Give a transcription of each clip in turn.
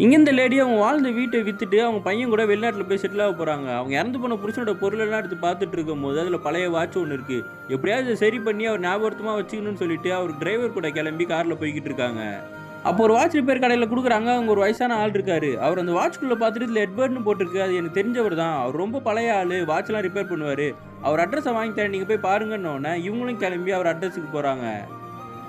இங்கே இந்த லேடி அவங்க வாழ்ந்த வீட்டை வித்துட்டு அவங்க பையன் கூட வெளிநாட்டில் போய் செட்டில் ஆக போகிறாங்க. அவங்க இறந்து போன புருஷனோட பொருளெல்லாம் எடுத்து பார்த்துட்டு இருக்கும்போது அதில் பழைய வாட்ச் ஒன்று இருக்குது. எப்படியாவது இதை சரி பண்ணி அவர் ஞாபகமாக வச்சுக்கணும்னு சொல்லிட்டு அவர் டிரைவர் கூட கிளம்பி காரில் போய்கிட்டு இருக்காங்க. அப்போ ஒரு வாட்ச் ரிப்பேர் கடையில் கொடுக்குறாங்க. அங்கே ஒரு வயசான ஆள் இருக்காரு. அவர் அந்த வாட்ச்குள்ளே பார்த்துட்டு இதில் எட்வர்ட்னு போட்டிருக்கு. அது எனக்கு தெரிஞ்சவர் தான். அவர் ரொம்ப பழைய ஆள், வாட்ச்லாம் ரிப்பேர் பண்ணுவார். அவர் அட்ரஸை வாங்கி தரேன், நீங்கள் போய் பாருங்கன்னொன்னே இவங்களும் கிளம்பி அவர் அட்ரஸுக்கு போகிறாங்க.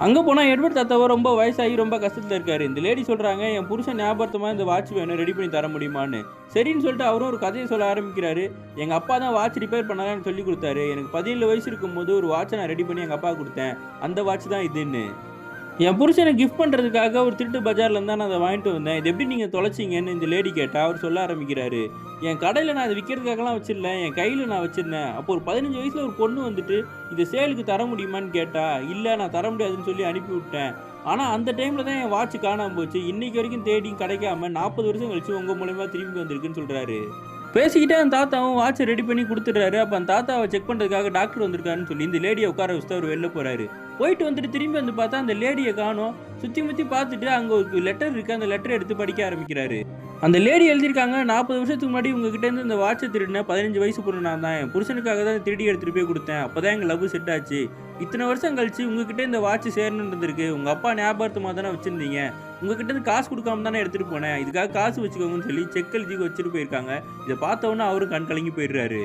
அங்கே போனால் எட்வர்ட் தாத்தாவை ரொம்ப வயசாகி ரொம்ப கஷ்டத்தில் இருக்காரு. இந்த லேடி சொல்கிறாங்க, என் புருஷன் ஞாபகமாக இந்த வாட்ச் வேணும், ரெடி பண்ணி தர முடியுமான்னு. சரின்னு சொல்லிட்டு அவரும் ஒரு கதையை சொல்ல ஆரம்பிக்கிறாரு. எங்கள் அப்பா தான் வாட்ச் ரிப்பேர் பண்ணலான்னு சொல்லி கொடுத்தாரு. எனக்கு 17 வயசு இருக்கும்போது ஒரு வாட்சை நான் ரெடி பண்ணி எங்கள் அப்பா கொடுத்தேன். அந்த வாட்ச் தான் இதுன்னு. என் புருஷனை கிஃப்ட் பண்ணுறதுக்காக ஒரு திருட்டு பஜார்லேருந்து தான் நான் அதை வாங்கிட்டு வந்தேன். இது எப்படி நீங்கள் தொலைச்சிங்கன்னு இந்த லேடி கேட்டால் அவர் சொல்ல ஆரம்பிக்கிறாரு. என் கடையில் நான் அதை விற்கிறதுக்காகலாம் வச்சிடல, என் கையில் நான் வச்சுருந்தேன். அப்போ ஒரு 15 வயசில் ஒரு பொண்ணு வந்துட்டு இதை சேலுக்கு தர முடியுமான்னு கேட்டா, இல்லை நான் தர முடியாதுன்னு சொல்லி அனுப்பி விட்டேன். ஆனால் அந்த டைமில் தான் என் வாட்ச் காணாமல் போச்சு. இன்றைக்கி வரைக்கும் தேடியும் கிடைக்காம 40 வருஷம் கழிச்சு உங்கள் மூலயமா திரும்பி வந்திருக்குன்னு சொல்கிறாரு. பேசிக்கிட்டே அந்த தாத்தாவும் வாட்சை ரெடி பண்ணி கொடுத்துட்றாரு. அப்போ அந்த தாத்தாவை செக் பண்ணுறதுக்காக டாக்டர் வந்திருக்காருன்னு சொல்லி இந்த லேடியை உட்கார வச்சுட்டு அவர் வெளில போகிறாரு. போயிட்டு வந்துட்டு திரும்பி வந்து பார்த்தா அந்த லேடியை காணோம். சுற்றி முற்றி பார்த்துட்டு அங்கே ஒரு லெட்டர் இருக்குது. அந்த லெட்டர் எடுத்து படிக்க ஆரம்பிக்கிறாரு. அந்த லேடி எழுதியிருக்காங்க, 40 வருஷத்துக்கு முன்னாடி உங்ககிட்டேருந்து இந்த வாட்சை திருடின 15 வயசு பொண்ணு நான் தான். என் புருஷனுக்காக தான் திருடி எடுத்துகிட்டு போய் கொடுத்தேன். அப்போ தான் எங்கள் லவ் செட் ஆச்சு. இத்தனை வருஷம் கழிச்சு உங்ககிட்ட இந்த வாட்ச் சேரணுன்னு இருந்திருக்கு. உங்கள் அப்பா ஞாபகமாக தானே வச்சுருந்தீங்க. உங்ககிட்ட காசு கொடுக்காம தானே எடுத்துகிட்டு போனேன். இதுக்காக காசு வச்சுக்கோங்கன்னு சொல்லி செக் எழுதி வச்சுட்டு போயிருக்காங்க. இதை பார்த்தவொன்னே அவரும் கண் கலங்கி போயிடுறாரு.